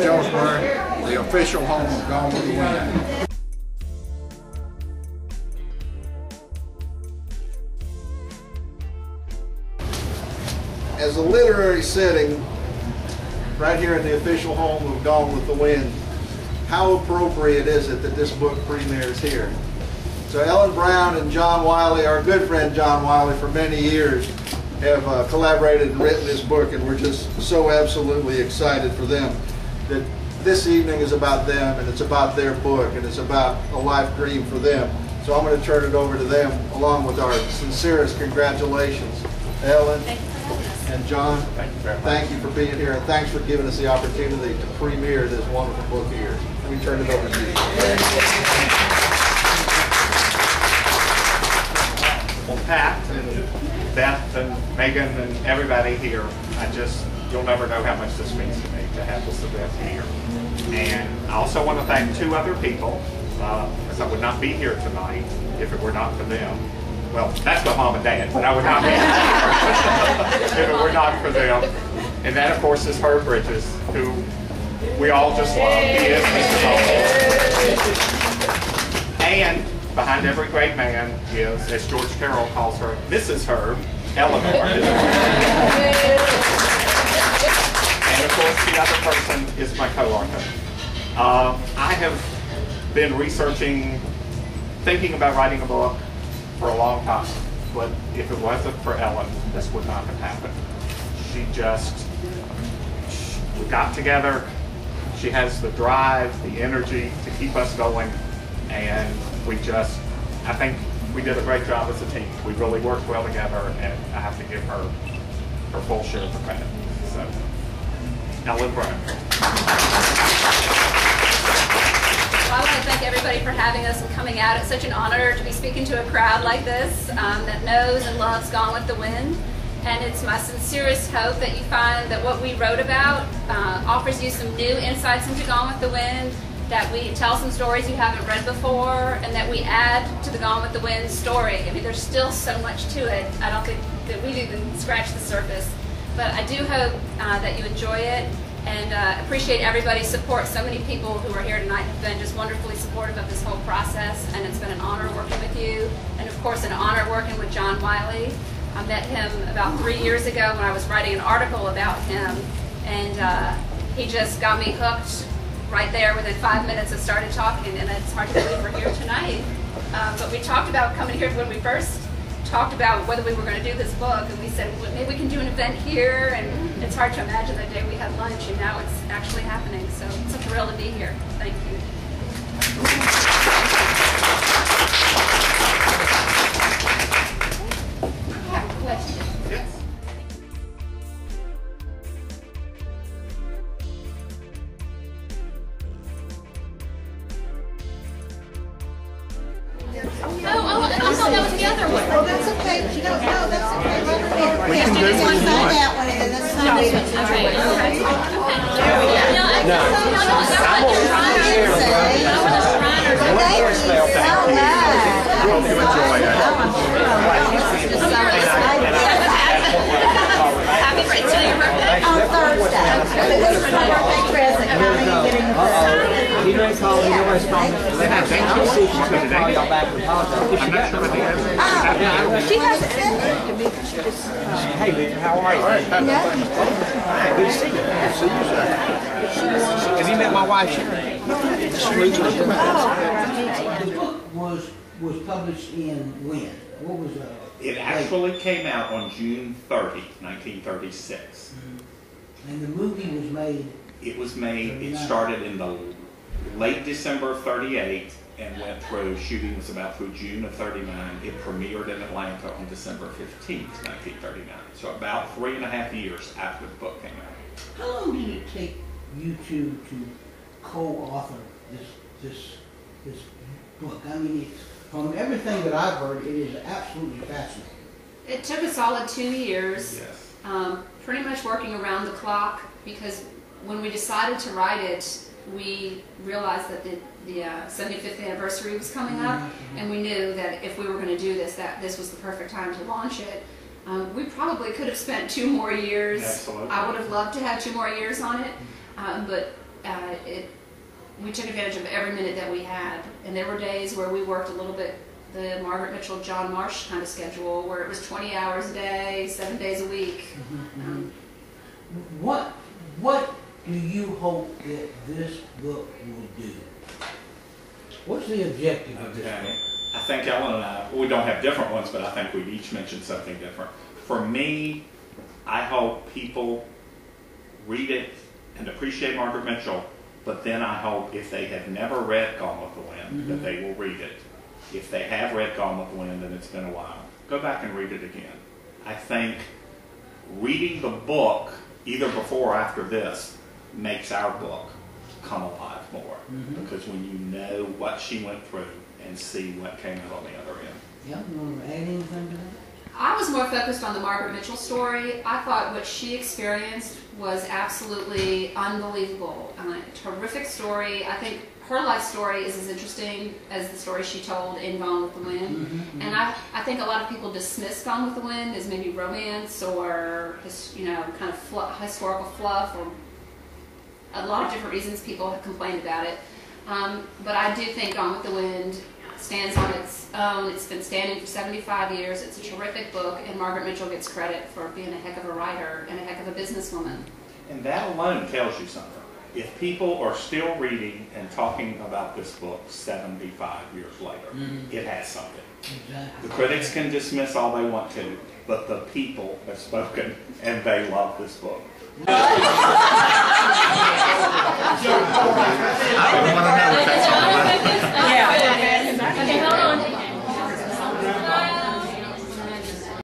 Jonesboro, the official home of Gone with the Wind. As a literary setting, right here in the official home of Gone with the Wind, how appropriate is it that this book premieres here? So Ellen Brown and John Wiley, our good friend John Wiley, for many years have collaborated and written this book, and we're just so absolutely excited for them that this evening is about them, and it's about their book, and it's about a life dream for them. So I'm going to turn it over to them along with our sincerest congratulations. Ellen and John, thank you for being here, and thanks for giving us the opportunity to premiere this wonderful book here. Let me turn it over to you. Well, Pat and Beth and Megan and everybody here, you'll never know how much this means to me to have this event here. And I also want to thank two other people, because I would not be here tonight if it were not for them. Well, that's my mom and dad, but I would not be here if it were not for them. And that, of course, is Herb Bridges, who we all just love. He is Mrs. Hall. And behind every great man is, as George Carroll calls her, Mrs. Herb, Eleanor. And of course, the other person is my co-author. I have been researching, thinking about writing a book for a long time, but if it wasn't for Ellen, this would not have happened. We got together, she has the drive, the energy to keep us going, and I think we did a great job as a team. We really worked well together, and I have to give her her full share of the credit. So, Ellen Brown. Well, I want to thank everybody for having us and coming out. It's such an honor to be speaking to a crowd like this that knows and loves Gone with the Wind. And it's my sincerest hope that you find that what we wrote about offers you some new insights into Gone with the Wind, that we tell some stories you haven't read before, and that we add to the Gone with the Wind story. I mean, there's still so much to it. I don't think that we've even scratched the surface. But I do hope that you enjoy it, and appreciate everybody's support. So many people who are here tonight have been just wonderfully supportive of this whole process, and it's been an honor working with you, and of course an honor working with John Wiley. I met him about 3 years ago when I was writing an article about him, and he just got me hooked right there within 5 minutes of started talking, and it's hard to believe we're here tonight. But we talked about coming here when we first talked about whether we were going to do this book, and we said, well, maybe we can do an event here, and it's hard to imagine the day we had lunch, and now it's actually happening. So it's a thrill to be here. Thank you. I have a question. Yes. That was the other one. Oh, that's okay. No, that's okay. We can do what you want. That one, and that's not even Okay. Hope you enjoy it. Happy birthday. It's your birthday? on Thursday. But this is my birthday present. Coming and getting the present. You didn't call me, nobody's calling me. I'll see if she's going to call y'all back and apologize. I'm not sure what the answer is. She hasn't said anything to me because she just. Hey, Lisa, how are you? Hi, good to see you. Good to see you, sir. Have you met my wife, Sharon? The book was published in when? What was that? It actually came out on June 30, 1936. And the movie was made? It was made, it started in the late December of 38 and went through, shooting was about through June of 39. It premiered in Atlanta on December 15th, 1939. So about 3.5 years after the book came out. How long did it take you two to co-author this book? I mean, from everything that I've heard, it is absolutely fascinating. It took a solid 2 years, Yes. pretty much working around the clock, because when we decided to write it, we realized that the 75th anniversary was coming up, and we knew that if we were going to do this, that this was the perfect time to launch it. We probably could have spent 2 more years. Absolutely. I would have loved to have 2 more years on it, but we took advantage of every minute that we had. And there were days where we worked a little bit the Margaret Mitchell, John Marsh kind of schedule, where it was 20 hours a day, 7 days a week. What do you hope that this book will do? What's the objective of this book? I think Ellen and I, we don't have different ones, but I think we've each mentioned something different. For me, I hope people read it and appreciate Margaret Mitchell, but then I hope if they have never read Gone with the Wind, that they will read it. If they have read Gone with the Wind and it's been a while, go back and read it again. I think reading the book, either before or after this, makes our book come alive more. Because when you know what she went through and see what came out on the other end. Yeah, you want to add anything to that? I was more focused on the Margaret Mitchell story. I thought what she experienced was absolutely unbelievable. Terrific story. I think her life story is as interesting as the story she told in Gone with the Wind. And I think a lot of people dismiss Gone with the Wind as maybe romance or kind of historical fluff, or a lot of different reasons people have complained about it. But I do think Gone with the Wind stands on its own. It's been standing for 75 years. It's a terrific book, and Margaret Mitchell gets credit for being a heck of a writer and a heck of a businesswoman. And that alone tells you something. If people are still reading and talking about this book 75 years later, it has something. Exactly. The critics can dismiss all they want to, but the people have spoken, and they love this book. I don't want to know what that's all about.